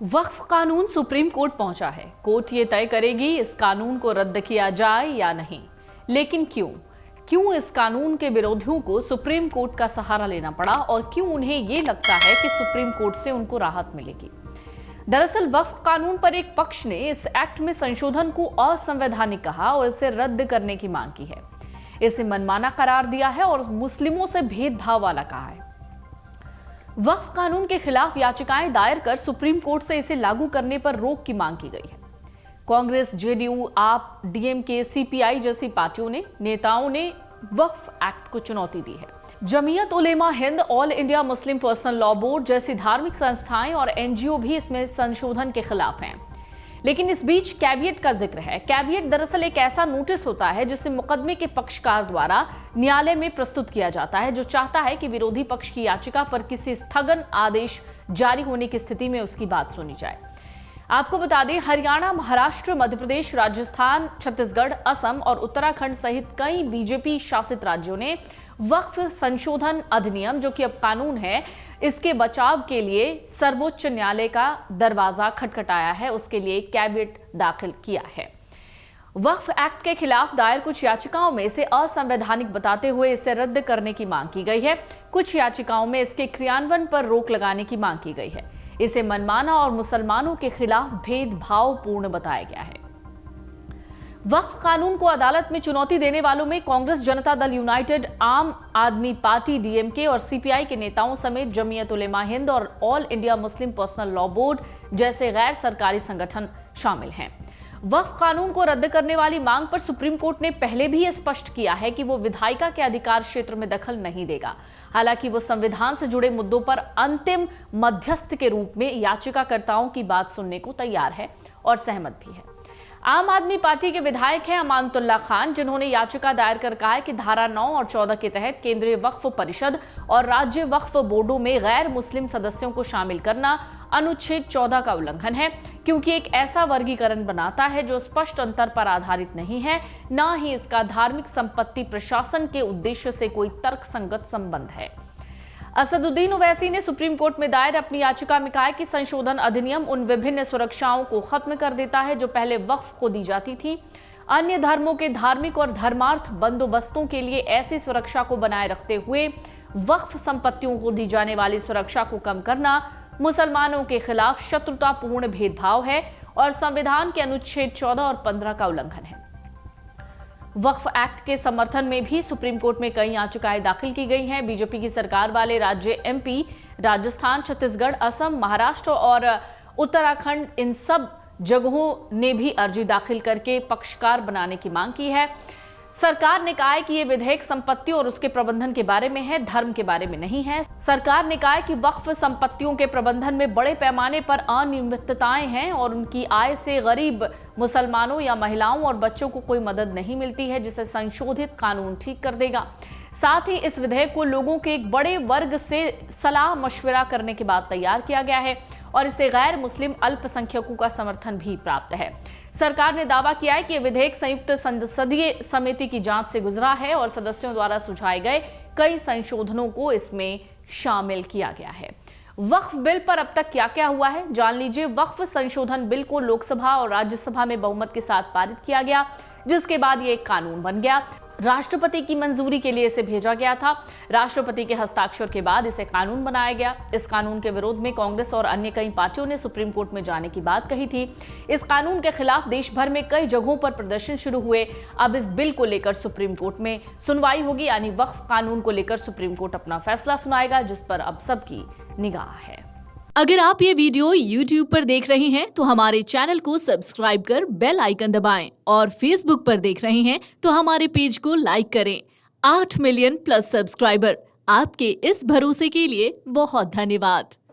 वक्फ कानून supreme court पहुंचा है। कोर्ट ये तय करेगी इस कानून को रद्द किया जाए या नहीं। लेकिन क्यों इस कानून के विरोधियों को सुप्रीम कोर्ट का सहारा लेना पड़ा और क्यों उन्हें ये लगता है कि सुप्रीम कोर्ट से उनको राहत मिलेगी। दरअसल वक्फ कानून पर एक पक्ष ने इस एक्ट में संशोधन को असंवैधानिक कहा और इसे रद्द करने की मांग की है। इसे मनमाना करार दिया है और मुस्लिमों से भेदभाव वाला कहा है। वक्फ कानून के खिलाफ याचिकाएं दायर कर सुप्रीम कोर्ट से इसे लागू करने पर रोक की मांग की गई है। कांग्रेस, जेडीयू, आप, डीएमके, सीपीआई जैसी पार्टियों ने नेताओं ने वक्फ एक्ट को चुनौती दी है। Jamiat Ulema Hind, all India Muslim personal law board जैसी धार्मिक संस्थाएं और एनजीओ भी इसमें संशोधन के खिलाफ हैं। लेकिन इस बीच कैविएट का जिक्र है। कैविएट दरअसल एक ऐसा नोटिस होता है जिसे मुकदमे के पक्षकार द्वारा न्यायालय में प्रस्तुत किया जाता है, जो चाहता है कि विरोधी पक्ष की याचिका पर किसी स्थगन आदेश जारी होने की स्थिति में उसकी बात सुनी जाए। आपको बता दें, हरियाणा, महाराष्ट्र, मध्य प्रदेश, राजस्थान, छत्तीसगढ़, असम और उत्तराखंड सहित कई बीजेपी शासित राज्यों ने वक्फ संशोधन अधिनियम, जो कि अब कानून है, इसके बचाव के लिए सर्वोच्च न्यायालय का दरवाजा खटखटाया है, उसके लिए कैविएट दाखिल किया है। वक्फ एक्ट के खिलाफ दायर कुछ याचिकाओं में इसे असंवैधानिक बताते हुए इसे रद्द करने की मांग की गई है। कुछ याचिकाओं में इसके क्रियान्वयन पर रोक लगाने की मांग की गई है। इसे मनमाना और मुसलमानों के खिलाफ भेदभावपूर्ण बताया गया है। वक्फ कानून को अदालत में चुनौती देने वालों में कांग्रेस, जनता दल यूनाइटेड, आम आदमी पार्टी, डीएमके और सीपीआई के नेताओं समेत जमीयत उलेमा हिंद और all India Muslim personal law board जैसे गैर सरकारी संगठन शामिल हैं। वक्फ कानून को रद्द करने वाली मांग पर सुप्रीम कोर्ट ने पहले भी स्पष्ट किया है कि वो विधायिका के अधिकार क्षेत्र में दखल नहीं देगा। हालांकि वो संविधान से जुड़े मुद्दों पर अंतिम मध्यस्थ के रूप में याचिकाकर्ताओं की बात सुनने को तैयार है और सहमत भी है। आम आदमी पार्टी के विधायक हैं अमानतुल्लाह खान, जिन्होंने याचिका दायर कर कहा है कि धारा 9 और 14 के तहत केंद्रीय वक्फ परिषद और राज्य वक्फ बोर्डों में गैर मुस्लिम सदस्यों को शामिल करना अनुच्छेद 14 का उल्लंघन है, क्योंकि एक ऐसा वर्गीकरण बनाता है जो स्पष्ट अंतर पर आधारित नहीं है, न ही इसका धार्मिक संपत्ति प्रशासन के उद्देश्य से कोई तर्कसंगत संबंध है। असदुद्दीन ओवैसी ने सुप्रीम कोर्ट में दायर अपनी याचिका में कहा कि संशोधन अधिनियम उन विभिन्न सुरक्षाओं को खत्म कर देता है जो पहले वक्फ को दी जाती थी। अन्य धर्मों के धार्मिक और धर्मार्थ बंदोबस्तों के लिए ऐसी सुरक्षा को बनाए रखते हुए वक्फ संपत्तियों को दी जाने वाली सुरक्षा को कम करना मुसलमानों के खिलाफ शत्रुतापूर्ण भेदभाव है और संविधान के अनुच्छेद 14 और 15 का उल्लंघन है। वक्फ एक्ट के समर्थन में भी सुप्रीम कोर्ट में कई याचिकाएं दाखिल की गई हैं। बीजेपी की सरकार वाले राज्य एमपी, राजस्थान, छत्तीसगढ़, असम, महाराष्ट्र और उत्तराखंड, इन सब जगहों ने भी अर्जी दाखिल करके पक्षकार बनाने की मांग की है। सरकार ने कहा है कि ये विधेयक संपत्ति और उसके प्रबंधन के बारे में है, धर्म के बारे में नहीं है। सरकार ने कहा है कि वक्फ संपत्तियों के प्रबंधन में बड़े पैमाने पर अनियमितताएं हैं और उनकी आय से गरीब मुसलमानों या महिलाओं और बच्चों को कोई मदद नहीं मिलती है, जिसे संशोधित कानून ठीक कर देगा। साथ ही इस विधेयक को लोगों के एक बड़े वर्ग से सलाह मशवरा करने के बाद तैयार किया गया है और इसे गैर मुस्लिम अल्पसंख्यकों का समर्थन भी प्राप्त है। सरकार ने दावा किया है कि यह विधेयक संयुक्त संसदीय समिति की जांच से गुजरा है और सदस्यों द्वारा सुझाए गए कई संशोधनों को इसमें शामिल किया गया है। वक्फ बिल पर अब तक क्या क्या हुआ है जान लीजिए। वक्फ संशोधन बिल को लोकसभा और राज्यसभा में बहुमत के साथ पारित किया गया, जिसके बाद ये एक कानून बन गया। राष्ट्रपति की मंजूरी के लिए इसे भेजा गया था। राष्ट्रपति के हस्ताक्षर के बाद इसे कानून बनाया गया। इस कानून के विरोध में कांग्रेस और अन्य कई पार्टियों ने सुप्रीम कोर्ट में जाने की बात कही थी। इस कानून के खिलाफ देश भर में कई जगहों पर प्रदर्शन शुरू हुए। अब इस बिल को लेकर सुप्रीम कोर्ट में सुनवाई होगी, यानी वक्फ कानून को लेकर सुप्रीम कोर्ट अपना फैसला सुनाएगा, जिस पर अब सबकी निगाह है। अगर आप ये वीडियो YouTube पर देख रहे हैं तो हमारे चैनल को सब्सक्राइब कर बेल आइकन दबाएं और Facebook पर देख रहे हैं तो हमारे पेज को लाइक करें। 8 मिलियन प्लस सब्सक्राइबर, आपके इस भरोसे के लिए बहुत धन्यवाद।